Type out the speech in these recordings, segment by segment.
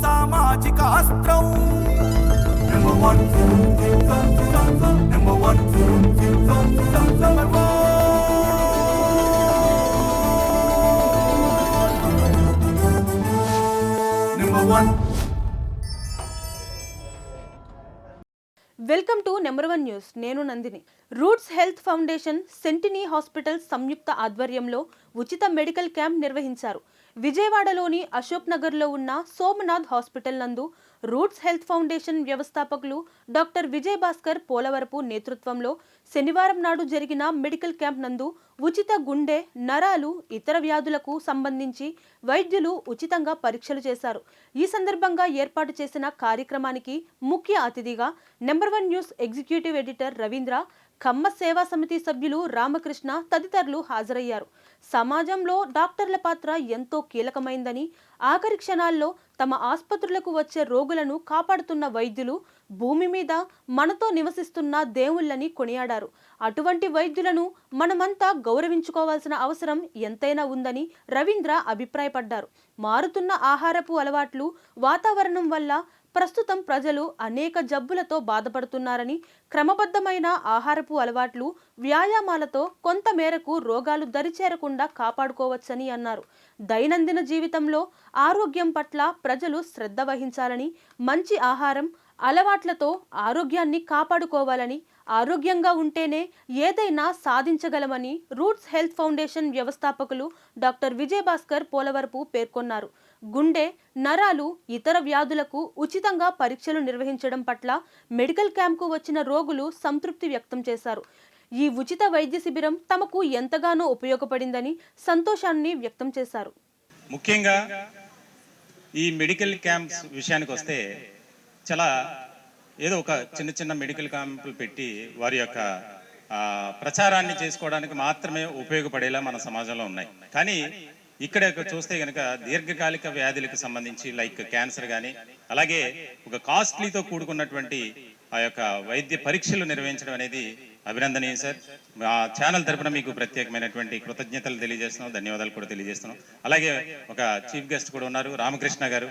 సామాజిక అస్త్రం number one number one number one. Welcome to number one news. నేను Nandini. Roots health foundation Sentini hospital సంయుక్త ఆధ్వర్యంలో ఉచిత మెడికల్ క్యాంప్ నిర్వహించారు. విజయవాడలోని అశోక్ నగర్లో ఉన్న సోమనాథ్ హాస్పిటల్ నందు రూట్స్ హెల్త్ ఫౌండేషన్ వ్యవస్థాపకులు డాక్టర్ విజయ్ భాస్కర్ పోలవరపు నేతృత్వంలో శనివారం నాడు జరిగిన మెడికల్ క్యాంప్ నందు ఉచిత గుండె, నరాలు, ఇతర వ్యాధులకు సంబంధించి వైద్యులు ఉచితంగా పరీక్షలు చేశారు. ఈ సందర్భంగా ఏర్పాటు చేసిన కార్యక్రమానికి ముఖ్య అతిథిగా number one news executive editor Ravindra, Khamma సేవా సమితి సభ్యులు రామకృష్ణ తదితరులు హాజరయ్యారు. సమాజంలో డాక్టర్ల పాత్ర ఎంతో కీలకమైందని, ఆఖరి క్షణాల్లో తమ ఆసుపత్రులకు వచ్చే రోగులను కాపాడుతున్న వైద్యులు భూమి మీద మనతో నివసిస్తున్న దేవుళ్ళని కొనియాడారు. అటువంటి వైద్యులను మనమంతా గౌరవించుకోవాల్సిన అవసరం ఎంతైనా ఉందని రవీంద్ర అభిప్రాయపడ్డారు. మారుతున్న ఆహారపు అలవాట్లు, వాతావరణం వల్ల ప్రస్తుతం ప్రజలు అనేక జబ్బులతో బాధపడుతున్నారని, క్రమబద్ధమైన ఆహారపు అలవాట్లు, వ్యాయామాలతో కొంత మేరకు రోగాలు దరిచేరకుండా కాపాడుకోవచ్చని అన్నారు. దైనందిన జీవితంలో ఆరోగ్యం పట్ల ప్రజలు శ్రద్ధ వహించాలని, మంచి ఆహారం అలవాట్లతో ఆరోగ్యాన్ని కాపాడుకోవాలని, ఆరోగ్యంగా ఉంటేనే ఏదైనా సాధించగలమని రూట్స్ హెల్త్ ఫౌండేషన్ వ్యవస్థాపకులు డాక్టర్ విజయ్ భాస్కర్ పోలవరపు పేర్కొన్నారు. గుండె, నరాలు, ఇతర వ్యాధులకు ఉచితంగా పరీక్షలు నిర్వహించడం పట్ల మెడికల్ క్యాంప్కు వచ్చిన రోగులు సంతృప్తి వ్యక్తం చేశారు. ఈ ఉచిత వైద్య శిబిరం తమకు ఎంతగానో ఉపయోగపడిందని సంతోషాన్ని వ్యక్తం చేశారు. ముఖ్యంగా ఈ మెడికల్ క్యాంప్స్ విషయానికి వస్తే చాలా ఏదో ఒక చిన్న చిన్న మెడికల్ క్యాంపులు పెట్టి వారి యొక్క ప్రచారాన్ని చేసుకోవడానికి మాత్రమే ఉపయోగపడేలా మన సమాజంలో ఉన్నాయి. కానీ ఇక్కడ చూస్తే కనుక దీర్ఘకాలిక వ్యాధులకు సంబంధించి లైక్ క్యాన్సర్ కానీ, అలాగే ఒక కాస్ట్లీతో కూడుకున్నటువంటి ఆ యొక్క వైద్య పరీక్షలు నిర్వహించడం అనేది అభినందనీయం సార్. మా ఛానల్ తరపున మీకు ప్రత్యేకమైనటువంటి కృతజ్ఞతలు తెలియజేస్తున్నాం, ధన్యవాదాలు కూడా తెలియజేస్తున్నాం. అలాగే ఒక చీఫ్ గెస్ట్ కూడా ఉన్నారు, రామకృష్ణ గారు.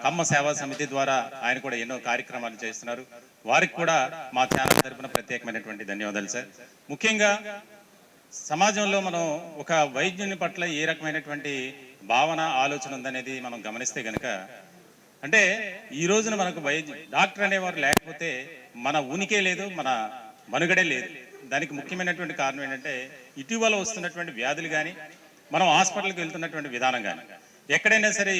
ఖమ్మ సేవా సమితి ద్వారా ఆయన కూడా ఎన్నో కార్యక్రమాలు చేస్తున్నారు. వారికి కూడా మా ఛానల్ తరపున ప్రత్యేకమైనటువంటి ధన్యవాదాలు సార్. ముఖ్యంగా సమాజంలో మనం ఒక వైద్యుని పట్ల ఏ రకమైనటువంటి భావన, ఆలోచన ఉందనేది మనం గమనిస్తే కనుక, అంటే ఈ రోజున మనకు డాక్టర్ అనేవారు లేకపోతే మన ఉనికే లేదు, మన మనుగడే లేదు. దానికి ముఖ్యమైనటువంటి కారణం ఏంటంటే ఇటీవల వస్తున్నటువంటి వ్యాధులు కానీ, మనం హాస్పిటల్కి వెళ్తున్నటువంటి విధానం కానీ. ఎక్కడైనా సరే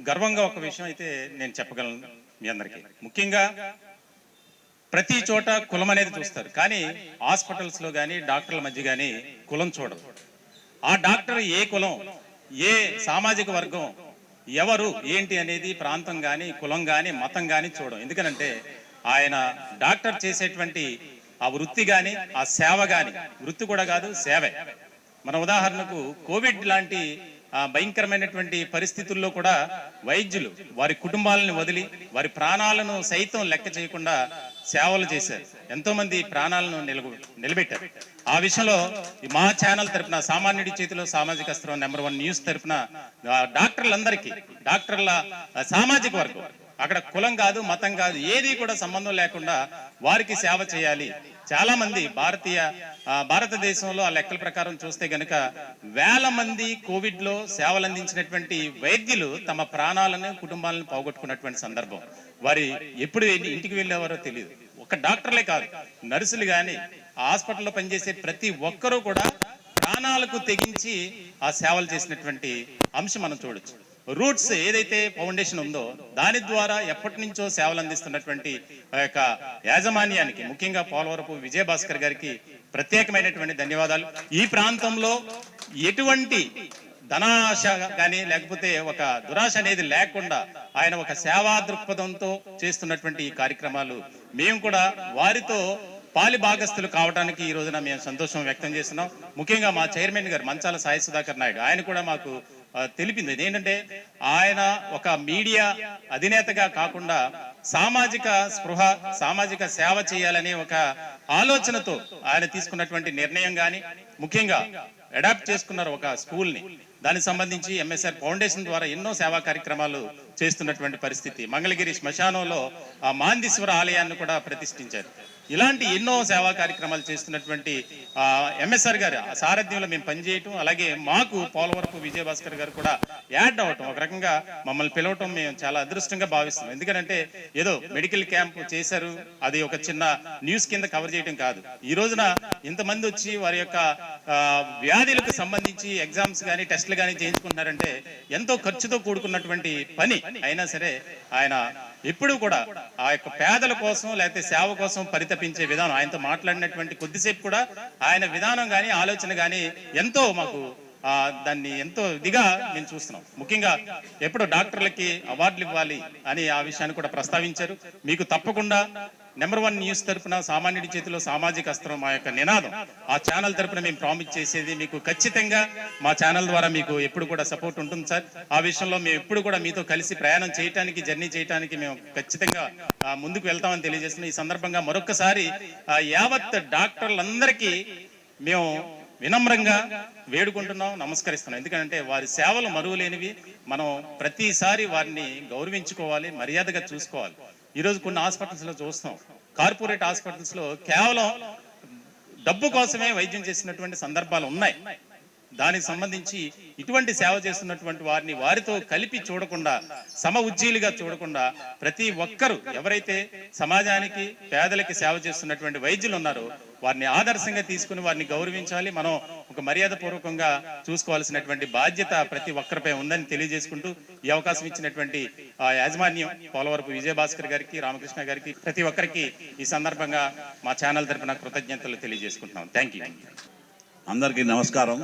గర్వంగా ఒక విషయం అయితే నేను చెప్పగలను మీ అందరికీ. ముఖ్యంగా ప్రతి చోట కులం అనేది చూస్తారు, కానీ హాస్పిటల్స్లో కానీ డాక్టర్ల మధ్య కానీ కులం చూడరు. ఆ డాక్టర్ ఏ కులం, ఏ సామాజిక వర్గం, ఎవరు ఏంటి అనేది ప్రాంతం కానీ, కులం కానీ, మతం కానీ చూడడం. ఎందుకనంటే ఆయన డాక్టర్ చేసేటువంటి ఆ వృత్తి కానీ, ఆ సేవ కానీ, వృత్తి కూడా కాదు సేవే. మన ఉదాహరణకు కోవిడ్ లాంటి భయంకరమైనటువంటి పరిస్థితుల్లో కూడా వైద్యులు వారి కుటుంబాలను వదిలి, వారి ప్రాణాలను సైతం లెక్క చేయకుండా సేవలు చేశారు. ఎంతో మంది ప్రాణాలను నిలబెట్టారు. ఆ విషయంలో మా ఛానల్ తరఫున, సామాన్యుడి చేతిలో సామాజిక అస్త్రం నెంబర్ వన్ న్యూస్ తరఫున డాక్టర్లందరికీ, డాక్టర్ల సామాజిక వర్గం, అక్కడ కులం కాదు, మతం కాదు, ఏది కూడా సంబంధం లేకుండా వారికి సేవ చేయాలి. చాలా మంది భారతదేశంలో ఆ లెక్కల ప్రకారం చూస్తే గనుక వేల మంది కోవిడ్ లో సేవలు అందించినటువంటి వైద్యులు తమ ప్రాణాలను, కుటుంబాలను పోగొట్టుకున్నటువంటి సందర్భం. వారి ఎప్పుడు ఇంటికి వెళ్ళేవారో తెలియదు. ఒక డాక్టర్లే కాదు, నర్సులు కానీ, హాస్పిటల్లో పనిచేసే ప్రతి ఒక్కరూ కూడా ప్రాణాలకు తెగించి ఆ సేవలు చేసినటువంటి అంశం మనం చూడొచ్చు. రూట్స్ ఏదైతే ఫౌండేషన్ ఉందో దాని ద్వారా ఎప్పటి నుంచో సేవలు అందిస్తున్నటువంటి యొక్క యాజమాన్యానికి, ముఖ్యంగా పోలవరపు విజయ్ భాస్కర్ గారికి ప్రత్యేకమైనటువంటి ధన్యవాదాలు. ఈ ప్రాంతంలో ఎటువంటి ధనాశ కానీ, లేకపోతే ఒక దురాశ అనేది లేకుండా ఆయన ఒక సేవా దృక్పథంతో చేస్తున్నటువంటి ఈ కార్యక్రమాలు మేము కూడా వారితో పాలి భాగస్థులు కావడానికి ఈ రోజున మేము సంతోషం వ్యక్తం చేస్తున్నాం. ముఖ్యంగా మా చైర్మన్ గారు మంచాల సాయి సుధాకర్ నాయుడు, ఆయన కూడా మాకు తెలిపింది ఏంటంటే ఆయన ఒక మీడియా అధినేతగా కాకుండా సామాజిక స్పృహ, సామాజిక సేవ చేయాలనే ఒక ఆలోచనతో ఆయన తీసుకున్నటువంటి నిర్ణయం కానీ, ముఖ్యంగా అడాప్ట్ చేసుకున్నారు ఒక స్కూల్ని. దానికి సంబంధించి ఎంఎస్ఆర్ ఫౌండేషన్ ద్వారా ఎన్నో సేవా కార్యక్రమాలు చేస్తున్నటువంటి పరిస్థితి. మంగళగిరి శ్మశానంలో ఆ మాందీశ్వర ఆలయాన్ని కూడా ప్రతిష్ఠించారు. ఇలాంటి ఎన్నో సేవా కార్యక్రమాలు చేస్తున్నటువంటి ఎంఎస్ఆర్ గారు సారథ్యంలో మేము పనిచేయటం, అలాగే మాకు పోలవరపు విజయభాస్కర్ గారు కూడా యాడ్ అవటం, ఒక రకంగా మమ్మల్ని పిలవటం మేము చాలా అదృష్టంగా భావిస్తున్నాం. ఎందుకంటే ఏదో మెడికల్ క్యాంప్ చేశారు, అది ఒక చిన్న న్యూస్ కింద కవర్ చేయడం కాదు. ఈ రోజున ఇంతమంది వచ్చి వారి యొక్క వ్యాధులకు సంబంధించి ఎగ్జామ్స్ కానీ టెస్టులు కానీ చేయించుకుంటున్నారంటే ఎంతో ఖర్చుతో కూడుకున్నటువంటి పని. అయినా సరే ఆయన ఎప్పుడు కూడా ఆ యొక్క పేదల కోసం లేకపోతే సేవ కోసం పరితపించే విధానం, ఆయనతో మాట్లాడినటువంటి కొద్దిసేపు కూడా ఆయన విధానం కానీ ఆలోచన కానీ ఎంతో మాకు దాన్ని ఎంతో ఇదిగా మేము చూస్తున్నాం. ముఖ్యంగా ఎప్పుడు డాక్టర్లకి అవార్డులు ఇవ్వాలి అని ఆ విషయాన్ని కూడా ప్రస్తావించారు. మీకు తప్పకుండా నెంబర్ 1 న్యూస్ తరపున సామాన్యుడి చేతిలో సామాజిక అస్త్రం మా యొక్క నినాదం. ఆ ఛానల్ తరపున మేము ప్రామిస్ చేసేది మీకు ఖచ్చితంగా మా ఛానల్ ద్వారా మీకు ఎప్పుడు కూడా సపోర్ట్ ఉంటుంది సార్. ఆ విషయంలో మేము ఎప్పుడు కూడా మీతో కలిసి ప్రయాణం చేయడానికి, జర్నీ చేయడానికి మేము ఖచ్చితంగా ముందుకు వెళ్తామని తెలియజేస్తున్నాం. ఈ సందర్భంగా మరొకసారి యావత్ డాక్టర్లందరికీ మేము వినమ్రంగా వేడుకుంటున్నాం, నమస్కరిస్తున్నాం. ఎందుకంటే వారి సేవలు మరువలేనివి. మనం ప్రతిసారి వారిని గౌరవించుకోవాలి, మర్యాదగా చూసుకోవాలి. ఈరోజు కొన్ని హాస్పిటల్స్లో చూస్తాం, కార్పొరేట్ హాస్పిటల్స్లో కేవలం డబ్బు కోసమే వైద్యం చేసినటువంటి సందర్భాలు ఉన్నాయి. దానికి సంబంధించి ఇటువంటి సేవ చేస్తున్నటువంటి వారిని వారితో కలిపి చూడకుండా, సమ ఉజ్జీలుగా చూడకుండా ప్రతి ఒక్కరూ ఎవరైతే సమాజానికి పేదలకి సేవ చేస్తున్నటువంటి వైద్యులు ఉన్నారో వారిని ఆదర్శంగా తీసుకుని వారిని గౌరవించాలి. మనం ఒక మర్యాద పూర్వకంగా చూసుకోవాల్సినటువంటి బాధ్యత ప్రతి ఒక్కరిపై ఉందని తెలియజేసుకుంటూ ఈ అవకాశం ఇచ్చినటువంటి యాజమాన్యం పోలవరపు విజయభాస్కర్ గారికి, రామకృష్ణ గారికి, ప్రతి ఒక్కరికి ఈ సందర్భంగా మా ఛానల్ తరపున కృతజ్ఞతలు తెలియజేసుకుంటున్నాం. Thank you. అందరికీ నమస్కారం.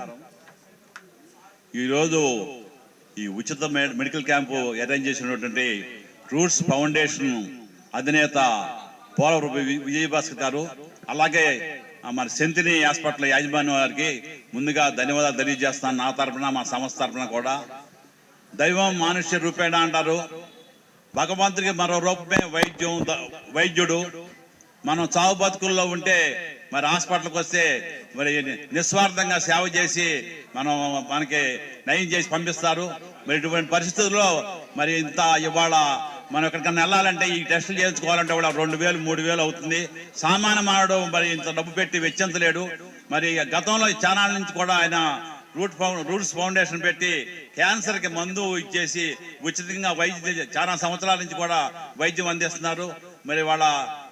ఈరోజు ఈ ఉచిత మెడికల్ క్యాంపు అరేంజ్ చేసినటువంటి రూట్స్ ఫౌండేషన్ అధినేత పోలవరపు విజయభాస్కర్ గారు, అలాగే మన సెంతినీ హాస్పిటల్ యాజమాన్యం వారికి ముందుగా ధన్యవాదాలు తెలియజేస్తాను. నా తరఫున, మా సంస్థ తరఫున కూడా. దైవం మానుష్య రూపేణ అంటారు. భగవంతుడికి మరో రూపమే వైద్యుడు. మనం చావు బతుకుల్లో ఉంటే మరి హాస్పిటల్కి వస్తే మరి నిస్వార్థంగా సేవ చేసి మనకి నయం చేసి పంపిస్తారు. మరి ఇటువంటి పరిస్థితుల్లో మరి ఇంత ఇవాళ మనం ఎక్కడికన్నా వెళ్ళాలంటే ఈ టెస్టులు చేయించుకోవాలంటే కూడా 2000 3000 అవుతుంది. సామాన్య మానవుడు మరి ఇంత డబ్బు పెట్టి వెచ్చించలేడు. మరి గతంలో ఛానల్ నుంచి కూడా ఆయన రూట్స్ ఫౌండేషన్ పెట్టి క్యాన్సర్కి మందు ఇచ్చేసి ఉచితంగా వైద్యం చాలా సంవత్సరాల నుంచి కూడా వైద్యం అందిస్తున్నారు. మరి వాళ్ళ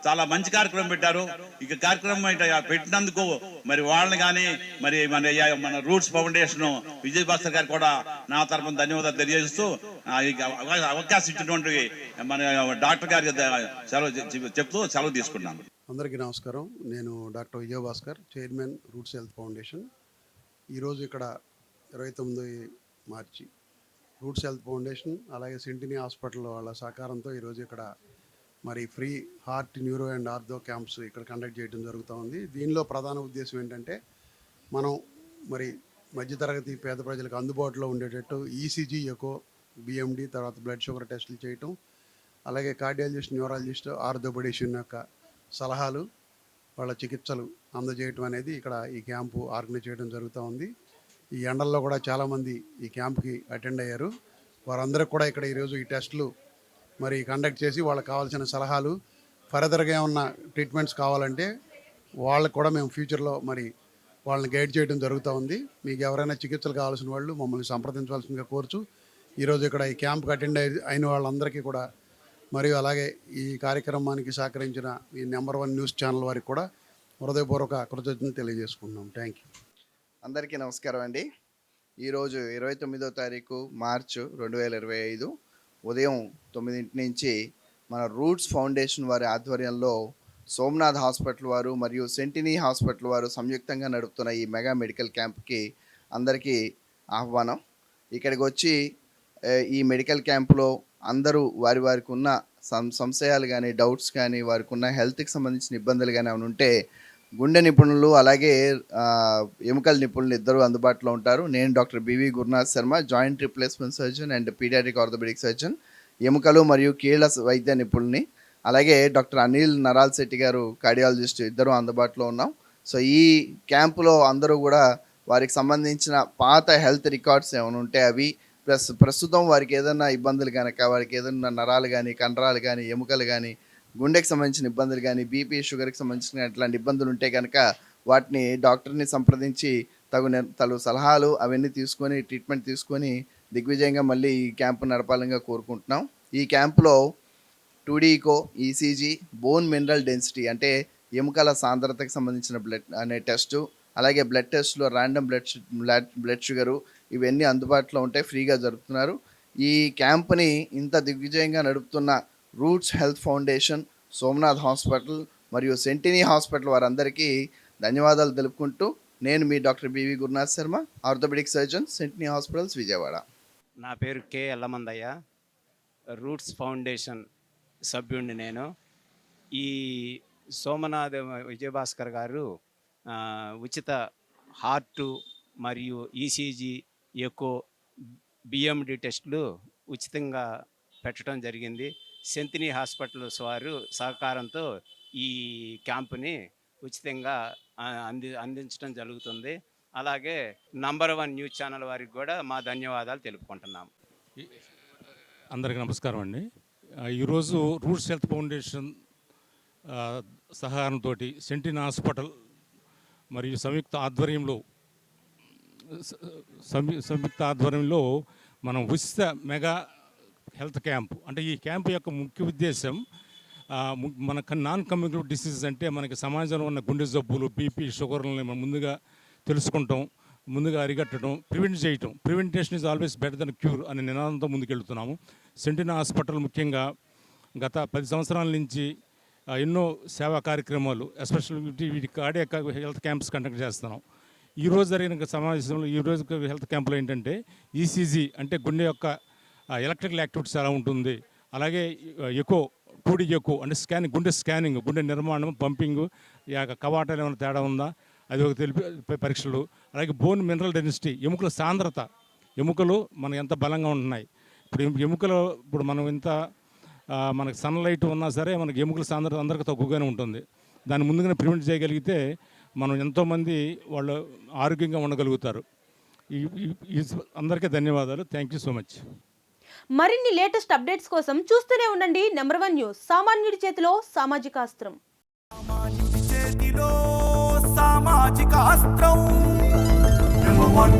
చాలా మంచి కార్యక్రమం పెట్టారు. ఇక కార్యక్రమం పెట్టినందుకు మరి వాళ్ళని కానీ మరి మన రూట్స్ ఫౌండేషన్ విజయభాస్కర్ గారు కూడా నా తరఫున ధన్యవాదాలు తెలియజేస్తూ అవకాశం ఇచ్చినటువంటి మన డాక్టర్ గారికి సెలవు తీసుకున్నాను. అందరికీ నమస్కారం. నేను doctor Vijayabhaskar, chairman roots health foundation. ఈరోజు ఇక్కడ 29 మార్చి రూట్స్ హెల్త్ ఫౌండేషన్ అలాగే సెంటినీ హాస్పిటల్ వాళ్ళ సహకారంతో ఈరోజు ఇక్కడ మరి free heart, neuro and ortho camps ఇక్కడ కండక్ట్ చేయడం జరుగుతూ ఉంది. దీనిలో ప్రధాన ఉద్దేశం ఏంటంటే మనం మరి మధ్యతరగతి పేద ప్రజలకు అందుబాటులో ఉండేటట్టు ఈసీజీ, ఎకో, బిఎండి, తర్వాత బ్లడ్ షుగర్ టెస్టులు చేయటం, అలాగే కార్డియాలజిస్ట్, న్యూరాలజిస్ట్, ఆర్థోపెడిషన్ యొక్క సలహాలు, వాళ్ళ చికిత్సలు అందజేయటం అనేది ఇక్కడ ఈ క్యాంపు ఆర్గనైజ్ చేయడం జరుగుతూ ఉంది. ఈ ఎండల్లో కూడా చాలామంది ఈ క్యాంప్కి అటెండ్ అయ్యారు. వారందరికీ కూడా ఇక్కడ ఈరోజు ఈ టెస్టులు మరి కండక్ట్ చేసి వాళ్ళకి కావాల్సిన సలహాలు, ఫర్దర్గా ఏమన్నా ట్రీట్మెంట్స్ కావాలంటే వాళ్ళకు కూడా మేము ఫ్యూచర్లో మరి వాళ్ళని గైడ్ చేయడం జరుగుతూ ఉంది. మీకు ఎవరైనా చికిత్సలు కావాల్సిన వాళ్ళు మమ్మల్ని సంప్రదించవలసిందిగా కోరుచు ఈరోజు ఇక్కడ ఈ క్యాంప్కి అటెండ్ అయిన వాళ్ళందరికీ కూడా మరియు అలాగే ఈ కార్యక్రమానికి సహకరించిన ఈ నెంబర్ 1 న్యూస్ ఛానల్ వారికి కూడా హృదయపూర్వక కృతజ్ఞతలు తెలియజేసుకుంటున్నాం. Thank you. అందరికీ నమస్కారం అండి. ఈరోజు 29వ తారీఖు మార్చు 2025 ఉదయం 9 నుంచి మన రూట్స్ ఫౌండేషన్ వారి ఆధ్వర్యంలో సోమనాథ్ హాస్పిటల్ వారు మరియు సెంటినీ హాస్పిటల్ వారు సంయుక్తంగా నడుపుతున్న ఈ మెగా మెడికల్ క్యాంప్కి అందరికీ ఆహ్వానం. ఇక్కడికి వచ్చి ఈ మెడికల్ క్యాంపులో అందరూ వారికి ఉన్న సంశయాలు కానీ, డౌట్స్ కానీ, వారికి ఉన్న హెల్త్కి సంబంధించిన ఇబ్బందులు కానీ ఏమైనా ఉంటే గుండె నిపుణులు అలాగే ఎముకల నిపుణులు ఇద్దరు అందుబాటులో ఉంటారు. నేను doctor B V Gurunath Sharma, joint replacement surgeon and pediatric orthopedic surgeon, ఎముకలు మరియు కీళ్ళ వైద్య నిపుణుల్ని. అలాగే డాక్టర్ అనిల్ నరాల్ శెట్టి గారు, కార్డియాలజిస్ట్, ఇద్దరు అందుబాటులో ఉన్నాం. సో ఈ క్యాంపులో అందరూ కూడా వారికి సంబంధించిన పాత హెల్త్ రికార్డ్స్ ఏమైనా ఉంటే అవి ప్లస్ ప్రస్తుతం వారికి ఏదైనా ఇబ్బందులు కనుక వారికి ఏదైనా నరాలు కానీ కండరాలు కానీ ఎముకలు కానీ గుండెకి సంబంధించిన ఇబ్బందులు కానీ బీపీ షుగర్కి సంబంధించిన అట్లాంటి ఇబ్బందులు ఉంటే కనుక వాటిని డాక్టర్ని సంప్రదించి తగు సలహాలు అవన్నీ తీసుకొని ట్రీట్మెంట్ తీసుకొని దిగ్విజయంగా మళ్ళీ ఈ క్యాంపు నడపాలని కోరుకుంటున్నాం. ఈ క్యాంపులో 2D echo, ECG, bone mineral density అంటే ఎముకల సాంద్రతకు సంబంధించిన బ్లడ్ అనే టెస్టు, అలాగే బ్లడ్ టెస్ట్లో ర్యాండమ్ బ్లడ్ షుగరు ఇవన్నీ అందుబాటులో ఉంటాయి, ఫ్రీగా జరుపుతున్నారు. ఈ క్యాంప్ని ఇంత దిగ్విజయంగా నడుపుతున్న roots health foundation, Somnath hospital మరియు సెంటినీ హాస్పిటల్ వారందరికీ ధన్యవాదాలు తెలుపుకుంటూ నేను మీ doctor B V Gurunath Sharma, orthopaedic surgeon, Sentini hospitals, Vijayawada. నా పేరు కె ఎల్లమందయ్య, రూట్స్ ఫౌండేషన్ సభ్యుడిని నేను. ఈ సోమనాథ్ విజయభాస్కర్ గారు ఉచిత హార్టు మరియు ఈసీజీ, ఎకో, బిఎండి టెస్టులు ఉచితంగా పెట్టడం జరిగింది. సెంతినీ హాస్పిటల్స్ వారు సహకారంతో ఈ క్యాంపుని ఉచితంగా అందించడం జరుగుతుంది. అలాగే నంబర్ 1 న్యూస్ ఛానల్ వారికి కూడా మా ధన్యవాదాలు తెలుపుకుంటున్నాం. అందరికీ నమస్కారం అండి. ఈరోజు రూట్స్ హెల్త్ ఫౌండేషన్ సహకారంతో సెంటినీ హాస్పిటల్ మరియు సంయుక్త ఆధ్వర్యంలో మనం ఉచిత మెగా హెల్త్ క్యాంప్, అంటే ఈ క్యాంప్ యొక్క ముఖ్య ఉద్దేశం మనకు నాన్ కమ్యూనికేబుల్ డిసీజెస్ అంటే మనకి సమాజంలో ఉన్న గుండె జబ్బులు, బీపీ, షుగర్లని మనం ముందుగా తెలుసుకుంటాం, ముందుగా అరికట్టడం, ప్రివెంట్ చేయటం. Prevention is always better than cure అనే నినాదంతో ముందుకెళ్తున్నాము. సెంటినీ హాస్పిటల్ ముఖ్యంగా గత 10 సంవత్సరాల నుంచి ఎన్నో సేవా కార్యక్రమాలు, ఎస్పెషల్లీ వీటి కార్డియాక్ హెల్త్ క్యాంప్స్ కండక్ట్ చేస్తున్నాం. ఈరోజు జరిగిన సమావేశంలో ఈరోజు హెల్త్ క్యాంపులో ఏంటంటే ఈసీజీ అంటే గుండె యొక్క ఎలక్ట్రికల్ యాక్టివిటీస్ ఎలా ఉంటుంది, అలాగే ఎకో, 2D ఎకో అంటే స్కానింగ్, గుండె స్కానింగ్, గుండె నిర్మాణం, పంపింగ్, కవాటాలు ఏమైనా తేడా ఉందా అది ఒక తెలిపి పరీక్షలు, అలాగే బోన్ మినరల్ డెన్సిటీ ఎముకల సాంద్రత, ఎముకలు మనకు ఎంత బలంగా ఉంటున్నాయి. ఇప్పుడు మనం ఇంత మనకు సన్లైట్ ఉన్నా సరే మనకి ఎముకల సాంద్రత అందరికీ తక్కువగానే ఉంటుంది. దాన్ని ముందుగానే ప్రివెంట్ చేయగలిగితే మనం ఎంతోమంది వాళ్ళు ఆరోగ్యంగా ఉండగలుగుతారు. అందరికీ ధన్యవాదాలు. Thank you so much. మరిన్ని లేటెస్ట్ అప్డేట్స్ కోసం చూస్తూనే ఉండండి నంబర్ 1 న్యూస్. సామాన్యుడి చేతిలో సామాజిక అస్త్రం. సామాన్యుడి చేతిలో సామాజిక అస్త్రం. #1